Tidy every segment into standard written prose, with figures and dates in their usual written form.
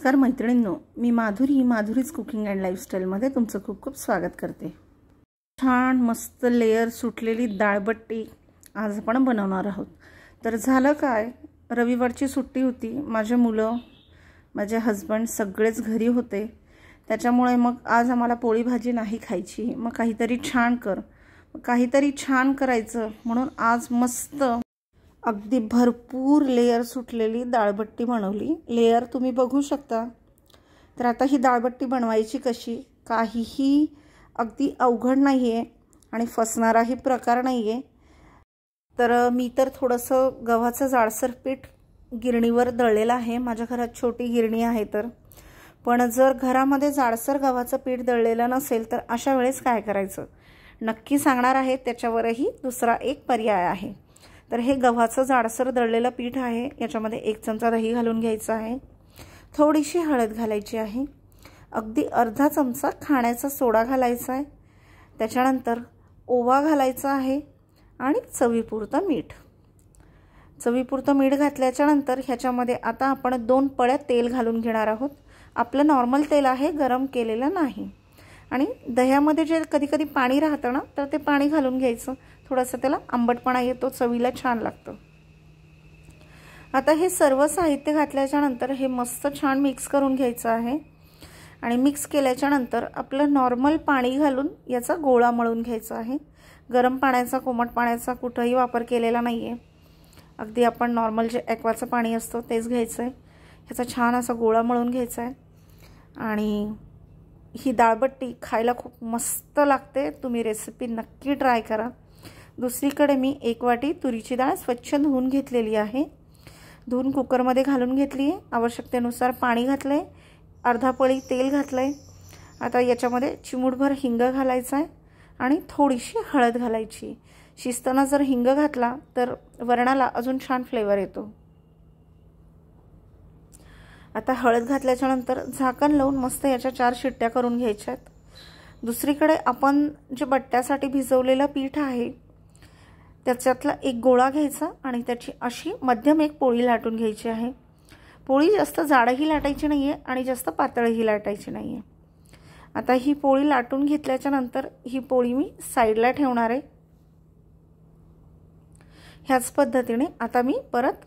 नमस्कार मैत्रिणींनो, मी Madhuri's cooking and लाईफस्टाईलमध्ये तुमचं खूप खूप स्वागत करते। छान मस्त लेयर सुटलेली डाळबट्टी आज आपण बनवणार आहोत। तर झालं काय, रविवारची सुट्टी होती, माझे मुलं माझे हस्बंड सगळेच घरी होते, त्याच्यामुळे मग आज आम्हाला पोळी भाजी नाही खायची। मग काहीतरी छान करायचं म्हणून आज मस्त अगदी भरपूर लेयर सुटलेली डाळबट्टी बनवली। लेयर तुम्ही बघू शकता। तर आता ही डाळबट्टी बनवायची कशी, काहीही अगदी अवघड नाहीये आणि फसणाराही प्रकार नाहीये। तर मी तर थोडंसं गव्हाचं जाडसर पीठ गिरणीवर दळलेलं आहे। माझ्या घरात छोटी गिरणी आहे, तर पण जर घरामध्ये जाडसर गव्हाचं पीठ दळलेलं नसेल तर अशा वेळेस काय करायचं नक्की सांगणार आहे। त्याच्यावरही दुसरा एक पर्याय आहे। तर हे गव्हाचं जाडसर दळलेलं पीठ आहे, याच्यामध्ये 1 चमचा दही घालून घ्यायचं आहे, थोडीशी हळद घालायची आहे, अगदी अर्धा चमचा खाण्याचा सोडा घालायचा आहे, त्याच्यानंतर ओवा घालायचा आहे आणि चवीपुरतं मीठ घातल्याच्या नंतर ह्याच्यामध्ये आता आपण 2 पळ्या तेल घालून घेणार आहोत। आपलं नॉर्मल तेल आहे, गरम केलेलं नाही। आणि दह्यामध्ये जे कधी पाणी राहतं ना, तर ते पाणी घालून घ्यायचं, थोडासा त्याला आंबटपणा येतो, चवीला छान लागतं। आता हे सर्व साहित्य घातल्याच्या नंतर हे मस्त छान मिक्स करून घ्यायचं आहे आणि मिक्स केल्याच्या नंतर आपलं नॉर्मल पाणी घालून याचा गोळा मळून घ्यायचा आहे। गरम पाण्याचा कोमट पाण्याचा कुठेही वापर केलेला नाहीये, अगदी आपण नॉर्मल जे ॲक्वाचं पाणी असतं तेच घ्यायचं आहे। ह्याचा छान असा गोळा मळून घ्यायचा आहे आणि ही डाळबट्टी खायला खूप मस्त लागते। तुम्ही रेसिपी नक्की ट्राय करा। दुसरीकडे मी 1 वाटी तुरीची डाळ स्वच्छ धुवून घेतलेली आहे, धुवून कुकरमध्ये घालून घेतली आहे, आवश्यकतेनुसार पाणी घातलंय, अर्धा पळी तेल घातलंय। आता याच्यामध्ये चिमूटभर हिंग घालायचा आहे आणि थोडीशी हळद घालायची। शिजताना जर हिंग घातला तर वरणाला अजून छान फ्लेवर येतो। आता हळद घातल्याच्या नंतर झाकण लावून मस्त याच्या 4 शिट्ट्या करून घ्यायच्या आहेत। दुसरीकडे आपण जे बट्ट्यासाठी भिजवलेलं पीठ आहे त्याच्यातला एक गोळा घ्यायचा आणि त्याची अशी मध्यम एक पोळी लाटून घ्यायची आहे। पोळी जास्त जाडही लाटायची नाहीये आणि जास्त पातळही लाटायची नाहीये। आता ही पोळी लाटून घेतल्याच्या नंतर ही पोळी मी साईडला ठेवणार आहे। ह्याच पद्धतीने आता मी परत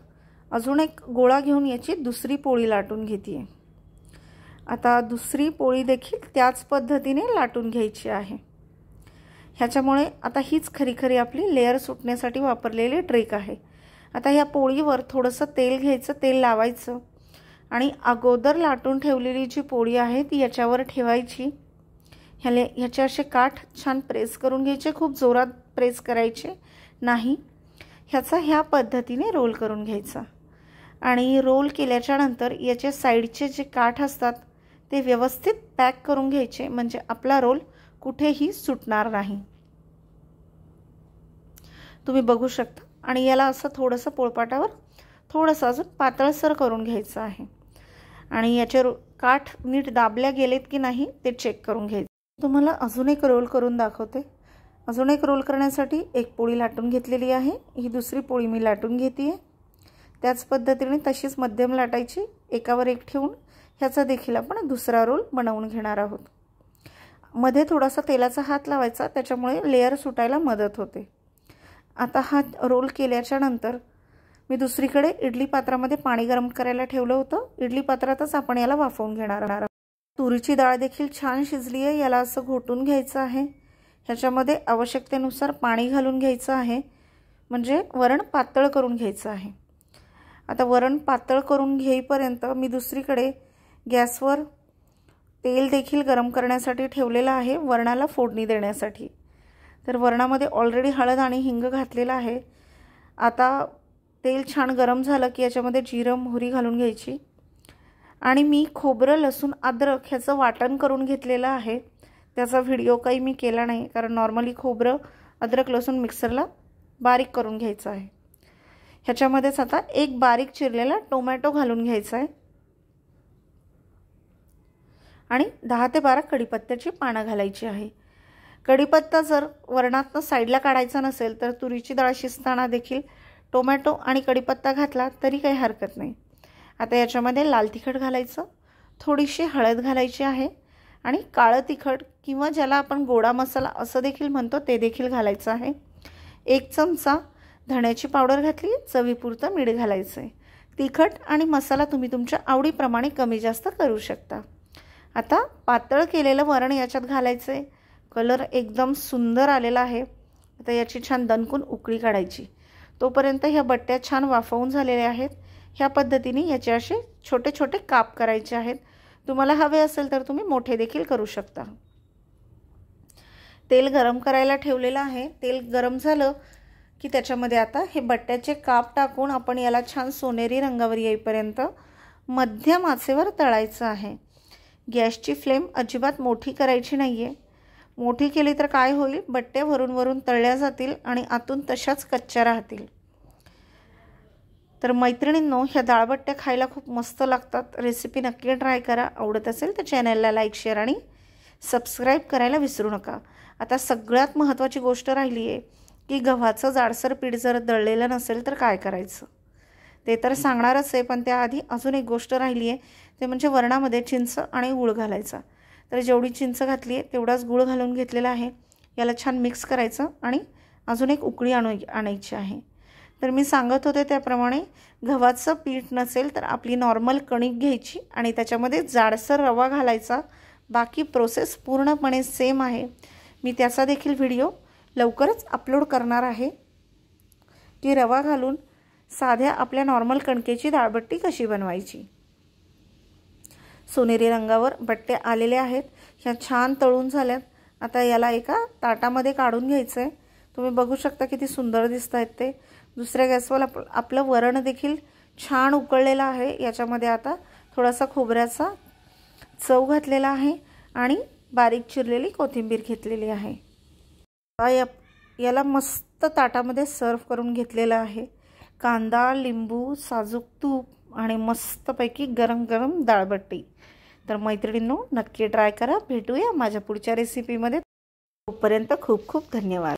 अजून एक गोळा घेऊन याची दुसरी पोळी लाटून घेते। आता दुसरी पोळी देखील त्याच पद्धतीने लाटून घ्यायची आहे। ह्याच्यामुळे आता हीच खरी आपली लेयर सुटण्यासाठी वापरलेली ट्रिक आहे। आता ह्या पोळीवर थोडंसं तेल घ्यायचं, तेल लावायचं आणि अगोदर लाटून ठेवलेली जी पोळी आहे ती याच्यावर ठेवायची। ह्याचे असे काठ छान प्रेस करून घ्यायचे, खूप जोरात प्रेस करायचे नाही। ह्याचा ह्या पद्धतीने रोल करून घ्यायचा आणि रोल केल्याच्या नंतर याचे साईडचे जे काठ असतात ते व्यवस्थित पॅक करून घ्यायचे, म्हणजे आपला रोल कुठेही सुटणार नाही। तुम्ही बघू शकता आणि याला असं थोडंसं पोळपाटावर थोडंसं अजून पातळसर करून घ्यायचं आहे आणि याचे काठ नीट दाबल्या गेलेत की नाही ते चेक करून घ्यायचं। तुम्हाला अजून एक रोल करून दाखवते। अजून एक रोल करण्यासाठी एक पोळी लाटून घेतलेली आहे, ही दुसरी पोळी मी लाटून घेते। त्याच पद्धतीने तशीच मध्यम लाटायची, एकावर एक ठेवून ह्याचा देखील आपण दुसरा रोल बनवून घेणार आहोत। मध्ये थोडासा तेलाचा हात लावायचा, त्याच्यामुळे लेयर सुटायला मदत होते। आता हा रोल केल्याच्या नंतर मी दुसरीकडे इडली पात्रामध्ये पाणी गरम करायला ठेवलं होतं, इडली पात्रातच आपण याला वाफवून घेणार आहोत। तुरीची डाळ देखील छान शिजली आहे, याला असं घोटून घ्यायचं आहे। ह्याच्यामध्ये आवश्यकतेनुसार पाणी घालून घ्यायचं आहे, म्हणजे वरण पातळ करून घ्यायचं आहे। आता वरण पातळ करून घेईपर्यंत मी दुसरीकडे गॅसवर तेल देखील गरम करण्यासाठी ठेवलेलं आहे, वरणाला फोडणी देण्यासाठी। तर वरणामध्ये ऑलरेडी हळद आणि हिंग घातलेला आहे। आता तेल छान गरम झालं की याच्यामध्ये जिरं मोहरी घालून घ्यायची आणि मी खोबरं लसूण अद्रक ह्याचं वाटण करून घेतलेलं आहे। त्याचा व्हिडिओ काही मी केला नाही, कारण नॉर्मली खोबरं अद्रक लसूण मिक्सरला बारीक करून घ्यायचं आहे। ह्याच्यामध्येच आता एक बारीक चिरलेला टोमॅटो घालून घ्यायचा आहे आणि 10 ते 12 कढीपत्त्याची पानं घालायची आहे। कढीपत्ता जर वरणातनं साईडला काढायचा नसेल तर तुरीची डाळ शिजताना देखील टोमॅटो आणि कढीपत्ता घातला तरी काही हरकत नाही। आता याच्यामध्ये लाल तिखट घालायचं, थोडीशी हळद घालायची आहे आणि काळं तिखट किंवा ज्याला आपण गोडा मसाला असं देखील म्हणतो ते देखील घालायचं आहे. 1 चमचा धण्याची पावडर घातली, चवीपुरतं मीठ घालायचं आहे. तिखट आणि मसाला तुम्ही तुमच्या आवडीप्रमाणे कमी जास्त करू शकता. आता पातळ केलेलं वरण याच्यात घालायचं आहे. कलर एकदम सुंदर आलेला आहे. आता याची छान दणकून उकळी काढायची. तोपर्यंत ह्या बट्ट्या छान वाफवून झालेल्या आहेत. ह्या पद्धतीने याचे असे छोटे छोटे काप करायचे आहेत. तुम्हाला हवे असेल तर तुम्ही मोठे देखील करू शकता. तेल गरम करायला ठेवलेलं आहे. तेल गरम झालं की त्याच्यामध्ये आता हे बट्ट्याचे काप टाकून आपण याला छान सोनेरी रंगावर येईपर्यंत मध्यम आचेवर तळायचं आहे. गॅसची फ्लेम अजिबात मोठी करायची नाही आहे. मोठी केली तर काय होईल, बट्ट्या वरून वरून तळल्या जातील आणि आतून तशाच कच्च्या राहतील. तर मैत्रिणींनो, ह्या डाळबट्ट्या खायला खूप मस्त लागतात. रेसिपी नक्की ट्राय करा. आवडत असेल तर चॅनलला लाईक, शेअर आणि सबस्क्राईब करायला विसरू नका. आता सगळ्यात महत्त्वाची गोष्ट राहिली आहे की गव्हाचं जाडसर पीठ जर दळलेलं नसेल तर काय करायचं, ते तर सांगणारच आहे. पण त्याआधी अजून एक गोष्ट राहिली आहे, ते म्हणजे वरणामध्ये चिंच आणि गूळ घालायचा. तर जेवढी चिंच घातली आहे तेवढाच गूळ घालून घेतलेला आहे. याला छान मिक्स करायचं आणि अजून एक उकळी आणायची आहे. तर मी सांगत होते त्याप्रमाणे गव्हाचं पीठ नसेल तर आपली नॉर्मल कणिक घ्यायची आणि त्याच्यामध्ये जाडसर रवा घालायचा. बाकी प्रोसेस पूर्णपणे सेम आहे. मी त्याचा देखील व्हिडिओ लवकरच अपलोड करणार आहे की रवा घालून साध्या आपल्या नॉर्मल कणकेची डाळबट्टी कशी बनवायची. सोनेरी रंगावर बट्टे आलेले आहेत. ह्या छान तळून झाल्यात. आता याला एका ताटामध्ये काढून घ्यायचं आहे. तुम्ही बघू शकता किती सुंदर दिसत आहेत ते. दुसऱ्या गॅसवर आपलं वरण देखील छान उकळलेलं आहे. याच्यामध्ये आता थोडासा खोबऱ्याचा चव घातलेला आहे आणि बारीक चिरलेली कोथिंबीर घेतलेली आहे. याला मस्त ताटामध्ये सर्व करून घेतलेलं आहे. कांदा, लिंबू, साजूक तूप आणि मस्तपैकी गरम गरम डाळबट्टी. तर मैत्रिणींनो, नक्की ट्राय करा. भेटूया माझ्या पुढच्या रेसिपीमध्ये. तोपर्यंत खूप खूप धन्यवाद.